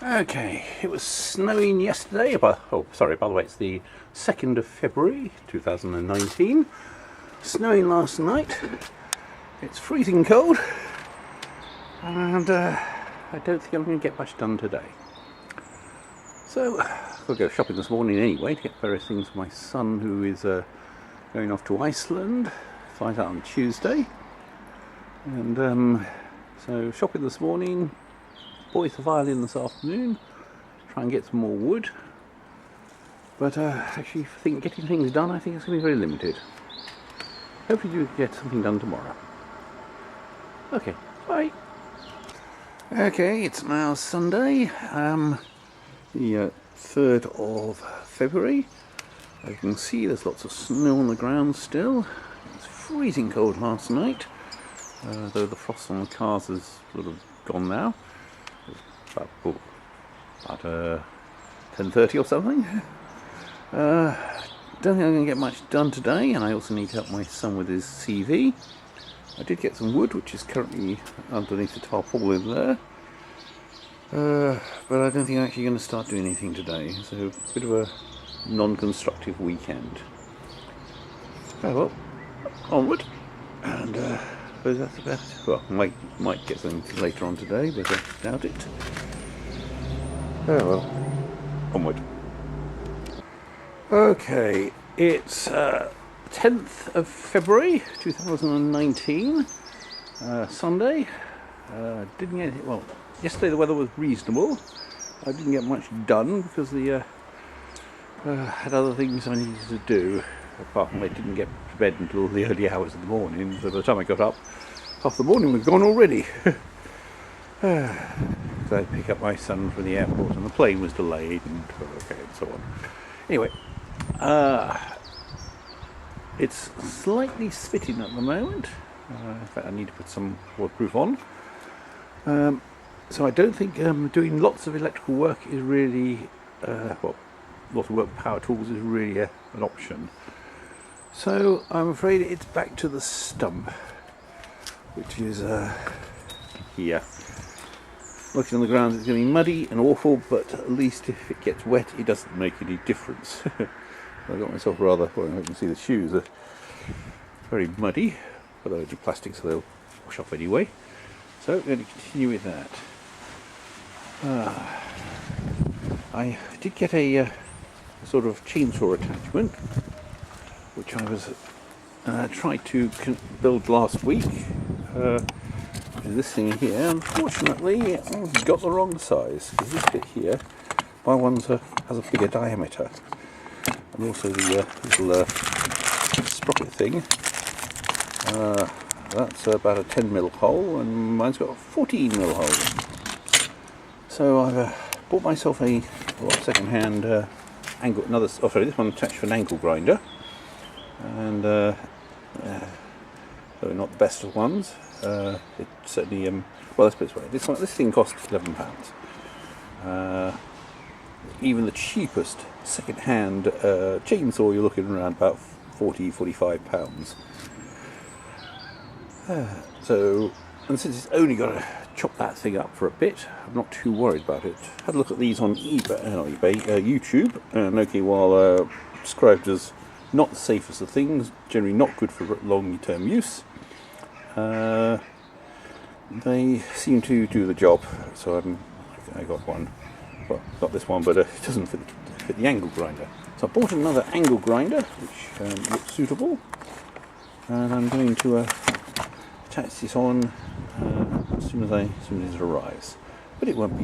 Okay, it was snowing yesterday, but, by the way, it's the 2nd of February 2019. Snowing last night. It's freezing cold, and I don't think I'm going to get much done today. So, I'll go shopping this morning anyway to get various things for my son, who is going off to Iceland. Flies out on Tuesday. And so shopping this morning, boys the violin this afternoon, try and get some more wood. But actually, getting things done, I think it's going to be very limited. Hopefully you get something done tomorrow. Okay, bye. Okay, it's now Sunday, the 3rd of February. As you can see, there's lots of snow on the ground still. It was freezing cold last night, though the frost on the cars has sort of gone now. It's about 10:30 or something. Don't think I'm going to get much done today, and I also need to help my son with his CV. I did get some wood, which is currently underneath the tarpaulin there. But I don't think I'm actually going to start doing anything today, so a bit of a non-constructive weekend. Oh well, onward. And I suppose that's about it. Well, might get something later on today, but I doubt it. Oh well, onward. Okay, it's 10th of February 2019, Sunday. Didn't get it. Well, yesterday the weather was reasonable. I didn't get much done because the had other things I needed to do. Apart from I didn't get to bed until the early hours of the morning, so by the time I got up, half the morning was gone already. So I had to pick up my son from the airport, and the plane was delayed, and so on. Anyway, it's slightly spitting at the moment. In fact, I need to put some waterproof on. So I don't think doing lots of electrical work is really, lots of work with power tools is really an option. So I'm afraid it's back to the stump, which is here. Looking on the ground, it's going to be muddy and awful, but at least if it gets wet, it doesn't make any difference. I got myself rather, well, you can see the shoes are very muddy, but they're plastic, so they'll wash off anyway. So I'm going to continue with that. I did get a sort of chainsaw attachment, which I was tried to build last week. This thing here, unfortunately, I've got the wrong size, because this bit here, my one has a bigger diameter, and also the little sprocket thing, that's about a 10mm hole, and mine's got a 14mm hole. So I've bought myself a second-hand this one attached to an angle grinder, and so not the best of ones. It certainly, let's put it this way. This thing costs £11. Even the cheapest second-hand chainsaw, you're looking around about £45. So, and since it's only got to chop that thing up for a bit, I'm not too worried about it. Had a look at these on YouTube, and okay, while described as not the safest of things, generally not good for long-term use, they seem to do the job. So I got one. Well, got this one, but it doesn't fit the angle grinder. So I bought another angle grinder, which looks suitable, and I'm going to attach this on as soon as it arrives. But that won't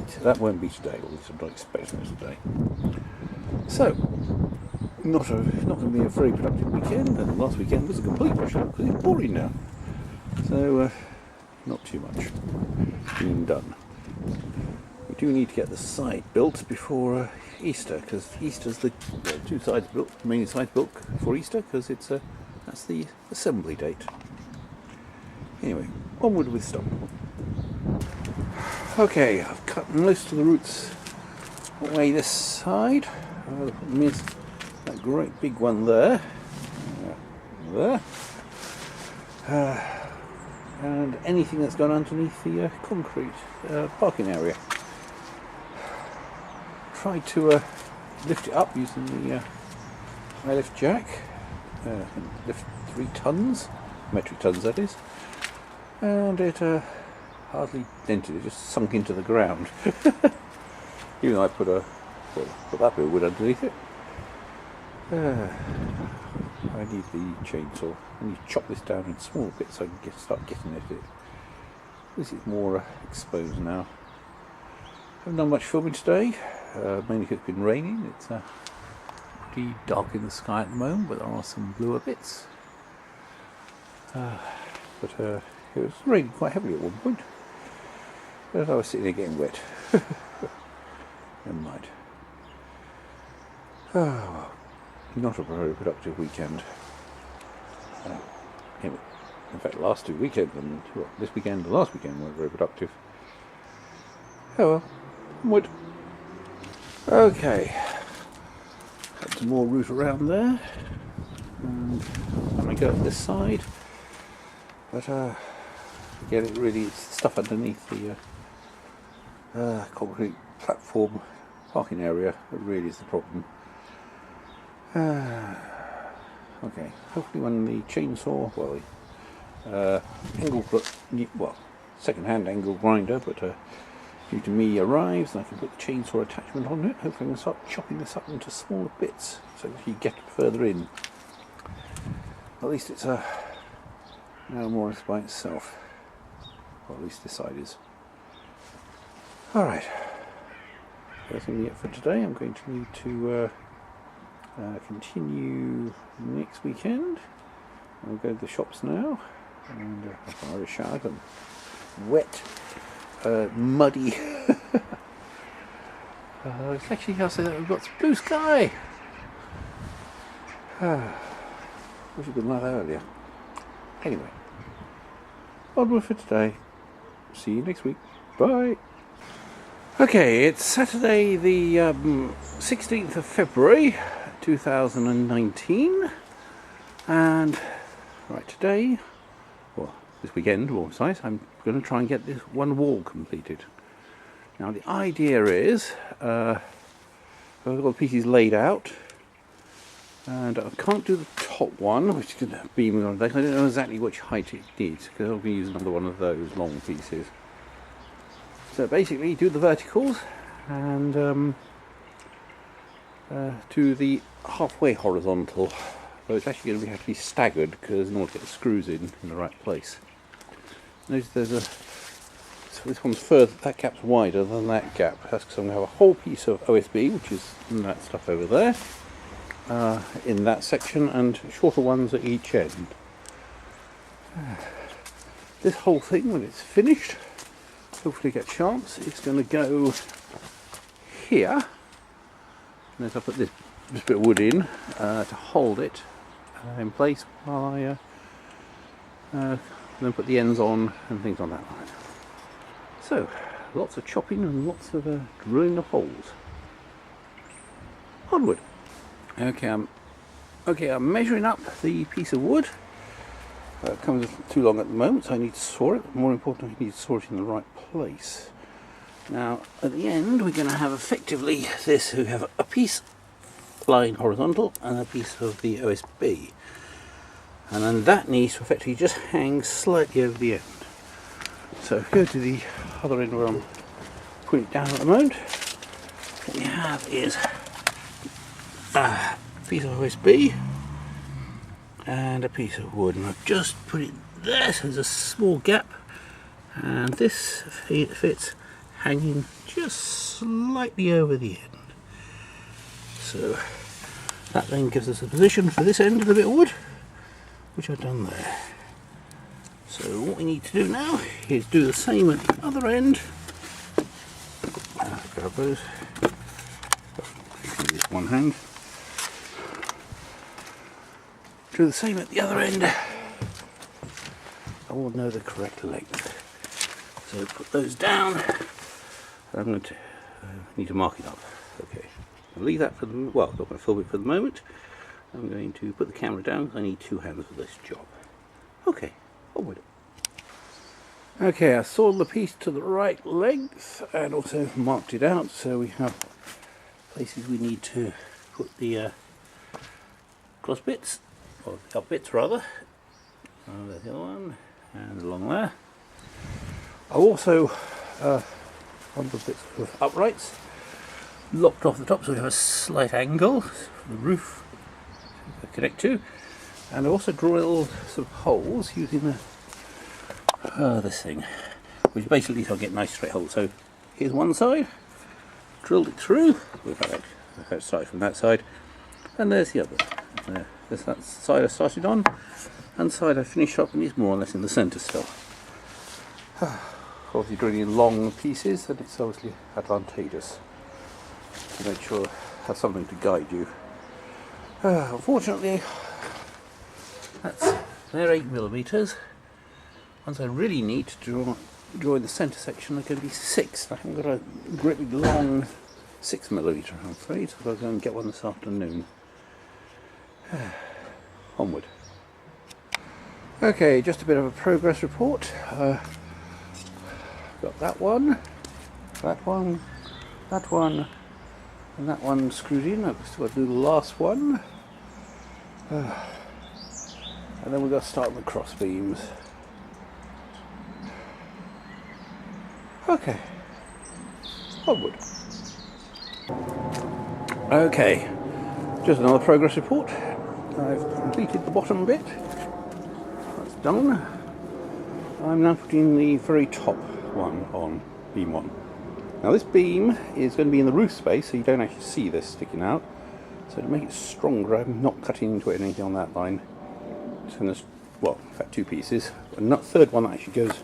be today, or at least I'm not expecting it today. So, not going to be a very productive weekend, and last weekend was a complete washout because it's boring now. So, not too much being done. We do need to get the side built before Easter, because Easter's the main side built for Easter, because that's the assembly date. Anyway, onward with stuff. Okay, I've cut most of the roots away this side. Missed that great big one there. And anything that's gone underneath the concrete parking area. tried to lift it up using the high lift jack. Can lift 3 tons, metric tons that is, and it hardly dented, it just sunk into the ground. Even though I put that bit of wood underneath it. I need the chainsaw. I need to chop this down in small bits so I can start getting at it. This is more exposed now. Haven't done much filming today, mainly because it's been raining. It's pretty dark in the sky at the moment, but there are some bluer bits. But it was raining quite heavily at one point. But I was sitting there getting wet. Never mind. Oh, not a very productive weekend. In fact, last 2 weekends, and this weekend and last weekend weren't very productive. Oh well, wood. Okay, got some more route around there, and I'm going to go up this side. But again, it's stuff underneath the concrete platform parking area that really is the problem. Okay, hopefully when the chainsaw, second-hand angle grinder, but due to me arrives, and I can put the chainsaw attachment on it. Hopefully I can start chopping this up into smaller bits so that you get further in. At least it's now more or less by itself. Or at least this side is. Alright. That's going to be it for today. I'm going to need to continue next weekend. I'll go to the shops now, and I've already showered and wet, muddy. It's actually, I'll say that we've got some blue sky. Wish it had been like that earlier. Anyway, onward for today. See you next week. Bye. Okay, it's Saturday the 16th of February 2019, and right today, well this weekend more precise, I'm going to try and get this one wall completed. Now the idea is, I've got the pieces laid out, and I can't do the top one, which is going to be on the deck. I don't know exactly which height it needs, because I'll be using another one of those long pieces. So basically do the verticals and to the halfway horizontal, so it's actually going to have to be staggered because in order to get the screws in the right place. Notice there's so this one's further, that gap's wider than that gap. That's because I'm going to have a whole piece of OSB, which is that stuff over there, in that section, and shorter ones at each end. This whole thing, when it's finished, hopefully get chance, it's going to go here, and as I put this bit of wood in to hold it in place while I then put the ends on and things on that line. So lots of chopping and lots of drilling the holes. Onward. Okay, I'm measuring up the piece of wood. It comes too long at the moment, so I need to saw it. More importantly, I need to saw it in the right place. Now, at the end, we're going to have effectively this. We have a piece lying horizontal and a piece of the OSB, and then that needs to effectively just hang slightly over the end. So, if we go to the other end where I'm putting it down at the moment, what we have is a piece of OSB and a piece of wood, and I've just put it there, so there's a small gap, and this fits hanging just slightly over the end. So that then gives us a position for this end of the bit of wood, which I've done there. So what we need to do now is do the same at the other end. Grab those. Use one hand. Do the same at the other end. I will know the correct length. So put those down. I'm going to need to mark it up. Okay, I'll leave that for the I'm not going to film it for the moment. I'm going to put the camera down because I need 2 hands for this job. Okay, onward. Okay, I sawed the piece to the right length and also marked it out, so we have places we need to put the cross bits, or the up bits rather. There's the other one, and along there. I also one of the bits of uprights locked off the top, so we have a slight angle for the roof to connect to, and I also drilled some holes using this thing, which basically so I get nice straight holes. So here's one side, drilled it through. We've had it started from that side, and there's the other. There's that side I started on, and the side I finished up, and it's more or less in the centre still. Obviously, drilling in long pieces, and it's obviously advantageous to make sure you have something to guide you. Unfortunately, they're 8mm. Ones I really need to draw in the centre section are going to be 6. I haven't got a great big long 6mm, I'm afraid, so I'll go and get one this afternoon. Onward. Okay, just a bit of a progress report. Got that one, that one, that one, and that one screwed in. I've still got to do the last one. And then we've got to start on the cross beams. Okay, onward. Okay, just another progress report. I've completed the bottom bit. That's done. I'm now putting the very top one on, beam 1. Now this beam is going to be in the roof space, so you don't actually see this sticking out. So to make it stronger, I'm not cutting into it or anything on that line. So there's, well, in fact 2 pieces. A third one that actually goes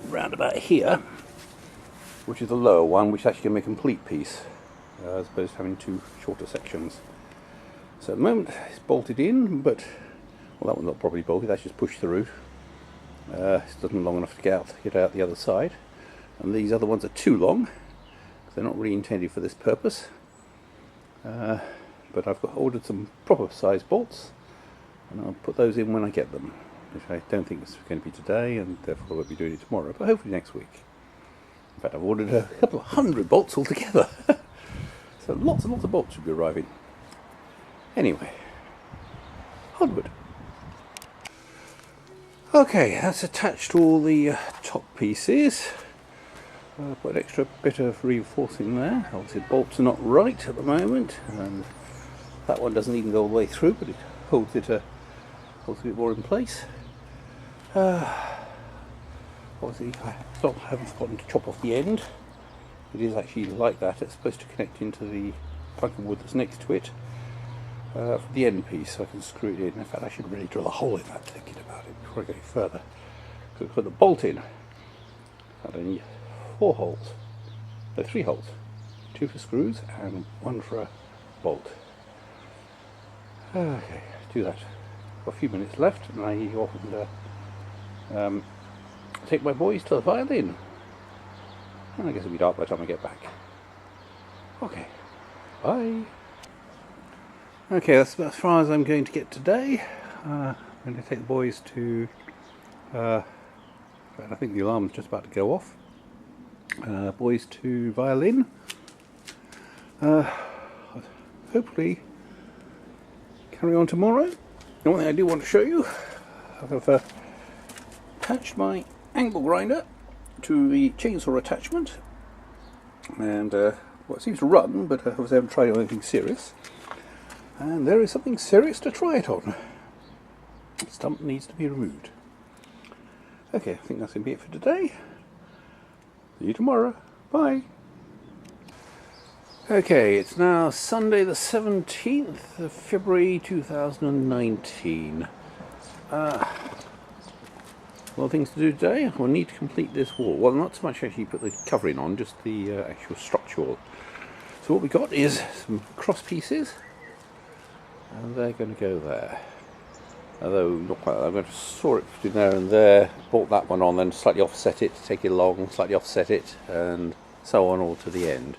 round about here, which is the lower one, which is actually going to be a complete piece, as opposed to having 2 shorter sections. So at the moment it's bolted in, but, well, that one's not properly bolted, that's just pushed through. It's not long enough to get out the other side, and these other ones are too long because they're not really intended for this purpose. But I've ordered some proper size bolts, and I'll put those in when I get them, which I don't think is going to be today, and therefore I won't be doing it tomorrow, but hopefully next week. In fact, I've ordered a couple of 100 bolts altogether, so lots and lots of bolts should be arriving. Anyway, onward. Okay, that's attached to all the top pieces. Put an extra bit of reinforcing there. Obviously the bolts are not right at the moment, and that one doesn't even go all the way through, but it holds it a bit more in place. Obviously I haven't forgotten to chop off the end. It is actually like that. It's supposed to connect into the plank of wood that's next to it. For the end piece, so I can screw it in. In fact, I should really drill a hole in that, thinking about it, before I go further. So I put the bolt in. I need 4 holes. No, 3 holes. 2 for screws and 1 for a bolt. Okay, do that. Got a few minutes left, and I go off and take my boys to the violin. And I guess it'll be dark by the time I get back. Okay, bye. Okay, that's about as far as I'm going to get today. I'm going to take the boys to, I think the alarm's just about to go off. Boys to violin. Hopefully carry on tomorrow. The one thing I do want to show you, I've attached my angle grinder to the chainsaw attachment, and well, it seems to run, but obviously I haven't tried anything serious. And there is something serious to try it on. The stump needs to be removed. Okay, I think that's going to be it for today. See you tomorrow. Bye. Okay, it's now Sunday the 17th of February 2019. A lot of things to do today. We'll need to complete this wall. Well, not so much actually put the covering on, just the actual structural. So what we got is some cross pieces, and they're going to go there. Although not quite, I'm going to saw it between there and there, bolt that one on, then slightly offset it, take it along, slightly offset it, and so on all to the end.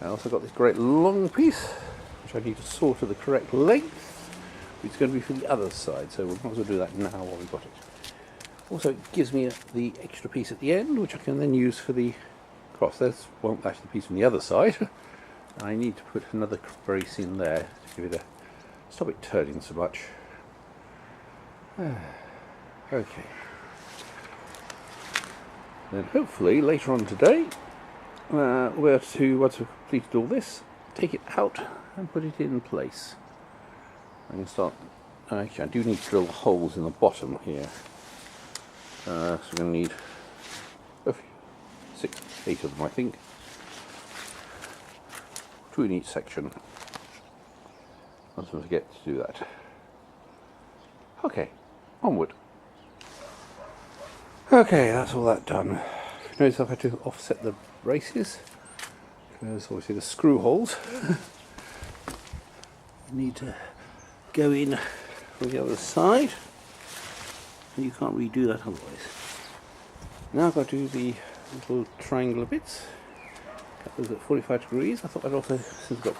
I also got this great long piece, which I need to saw to the correct length, which is going to be for the other side, so we might as well do that now while we've got it. Also, it gives me the extra piece at the end, which I can then use for the cross. There's, well, actually the piece from the other side, I need to put another brace in there to give it a stop it turning so much. Okay. Then hopefully later on today we're to, once we've completed all this, take it out and put it in place. I can start. Actually, I do need to drill holes in the bottom here. So we're going to need a few, 6, 8 of them, I think. 2 in each section. Let's not forget to do that. Okay, onward. Okay, that's all that done. Notice I've had to offset the braces because obviously the screw holes need to go in from the other side, and you can't really do that otherwise. Now I've got to do the little triangular bits, cut those at 45 degrees. I thought I'd also, since I've got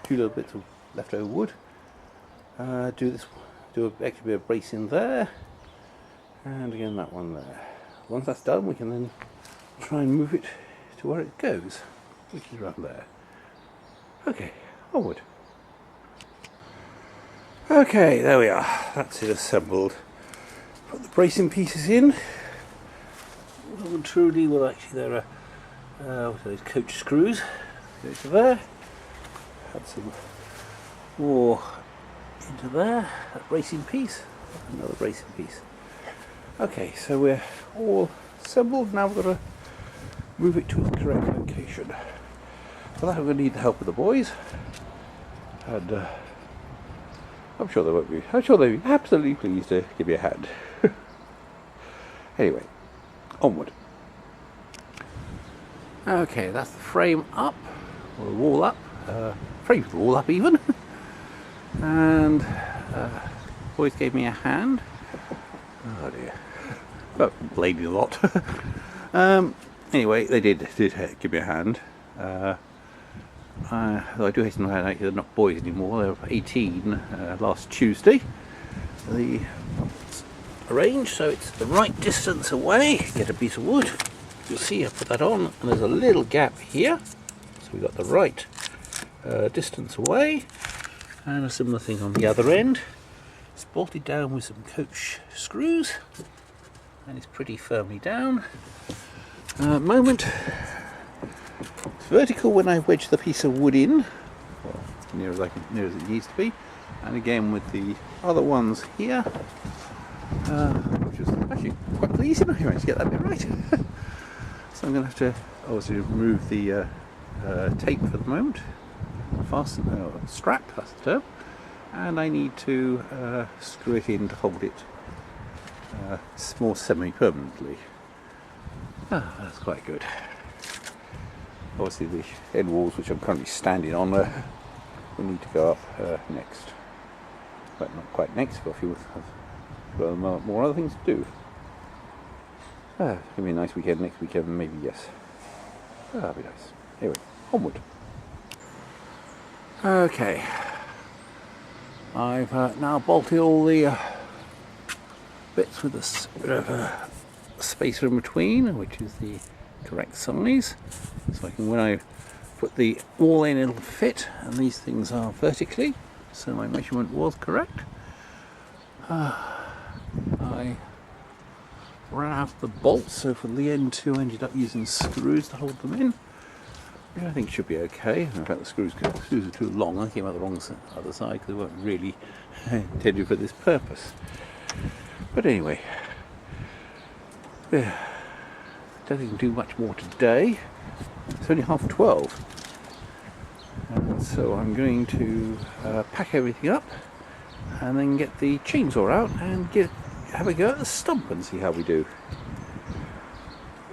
2 little bits of leftover wood, do a extra bit of brace in there, and again that one there. Once that's done, we can then try and move it to where it goes, which is around there. Okay, onward. Okay, there we are. That's it assembled. Put the bracing pieces in. Well and truly, well actually there are those coach screws. Go to there. Add some more into there. That bracing piece. Another bracing piece. Okay, so we're all assembled. Now we've got to move it to its correct location. For that, we're going to need the help of the boys, and I'm sure they won't be. I'm sure they'll be absolutely pleased to give me a hand. Anyway, onward. Okay, that's the frame up, or the wall up. Frame's the wall up even. And boys gave me a hand. Oh dear. Well, complaining a lot. Anyway, they did give me a hand. Though I do hasten to add, they're not boys anymore. They were 18 last Tuesday. It's arranged so it's the right distance away. Get a piece of wood. You'll see I put that on, and there's a little gap here. So we've got the right distance away, and a similar thing on the other end. It's bolted down with some coach screws, and it's pretty firmly down. Moment. It's vertical when I wedge the piece of wood in, well, near as it needs to be, and again with the other ones here, which is actually quite pleasing. I managed to get that bit right. So I'm going to have to obviously remove the tape for the moment, fasten strap, that's the term, and I need to screw it in to hold it more semi-permanently. That's quite good. Obviously the end walls, which I'm currently standing on, will need to go up next. But not quite next, got a few more other things to do. It's going to be a nice weekend next weekend, maybe, yes. That'll be nice. Anyway, onward. Okay. I've now bolted all the bits with a spacer in between, which is the correct size, so I can, when I put the wall in, it'll fit, and these things are vertically, so my measurement was correct. I ran out of the bolts, so for the end two I ended up using screws to hold them in, which I think should be okay. In fact, the screws are too long. I came out the wrong other side because they weren't really intended for this purpose. But anyway, yeah, doesn't do much more today. It's only 12:30, so I'm going to pack everything up and then get the chainsaw out and have a go at the stump and see how we do.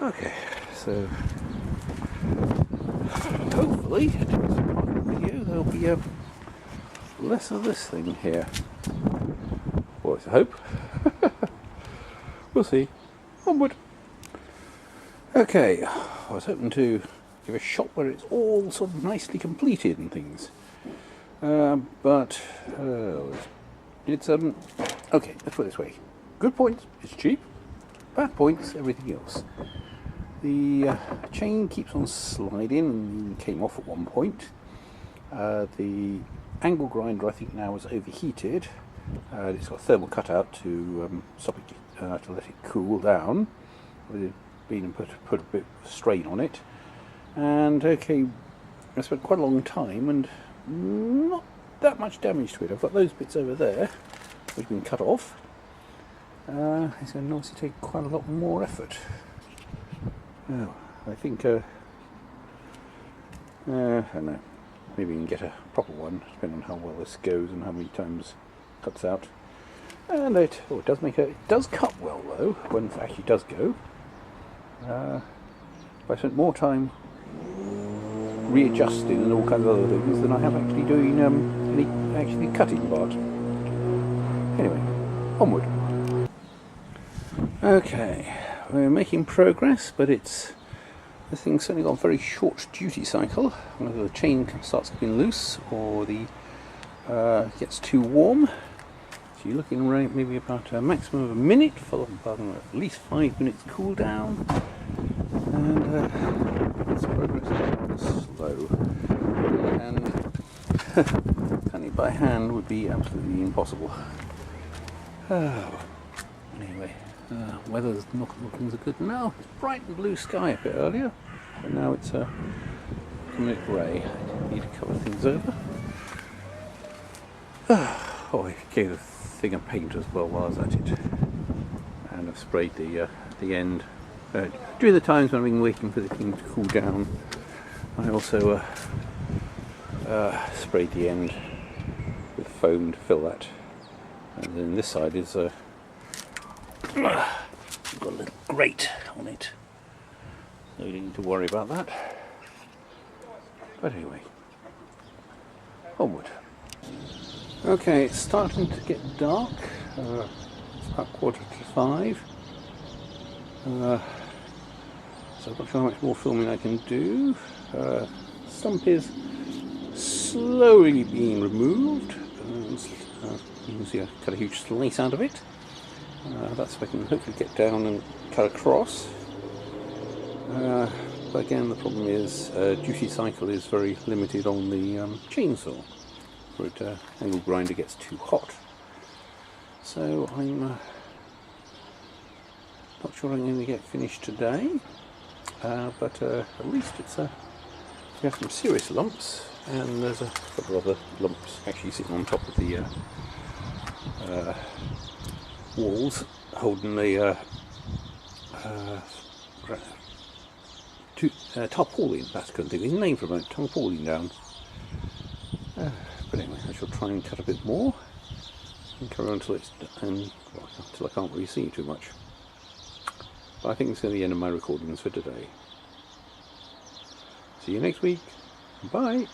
Okay, so hopefully at this part of the video there'll be less of this thing here. Well, I hope. We'll see. Onward. Okay, I was hoping to give a shot where it's all sort of nicely completed and things, but it's okay, let's put it this way. Good points, it's cheap. Bad points, everything else. The chain keeps on sliding and came off at one point. The angle grinder I think now is overheated. It's got a thermal cutout to stop it, to let it cool down. With been put a bit of strain on it, and okay, I spent quite a long time and not that much damage to it. I've got those bits over there which have been cut off. It's going to obviously take quite a lot more effort. Oh, I think I don't know, maybe we can get a proper one depending on how well this goes and how many times it cuts out. And it does cut well though when it actually does go. I spent more time readjusting and all kinds of other things than I have actually doing any cutting part. Anyway, onward. Okay, we're making progress, but this thing's certainly got a very short duty cycle. Whether the chain starts getting loose or gets too warm. So you're looking around maybe about a maximum of a minute, followed by at least 5 minutes cool down. And this progress is slow. And cutting it by hand would be absolutely impossible. Anyway, weather's not looking so good now. It's bright and blue sky a bit earlier, but now it's becoming a bit grey. I need to cover things over. Oh, I gave the thing a paint as well while I was at it, and I've sprayed the end. During the times when I've been waiting for the thing to cool down, I also sprayed the end with foam to fill that. And then this side is got a little grate on it, so you don't need to worry about that. But anyway, onward. Okay, it's starting to get dark. It's about 5:15. So I'm not sure how much more filming I can do. Stump is slowly being removed. You can see I cut a huge slice out of it. That's so I can hopefully get down and cut across. But again, the problem is duty cycle is very limited on the chainsaw, where angle grinder gets too hot. So I'm not sure I'm going to get finished today, but at least we have some serious lumps, and there's a couple of other lumps actually sitting on top of the walls, holding the tarpaulin. That's couldn't think of his name for a moment. Tarpaulin down. But anyway, I shall try and cut a bit more and carry on until until I can't really see too much. But I think it's going to be the end of my recordings for today. See you next week. Bye.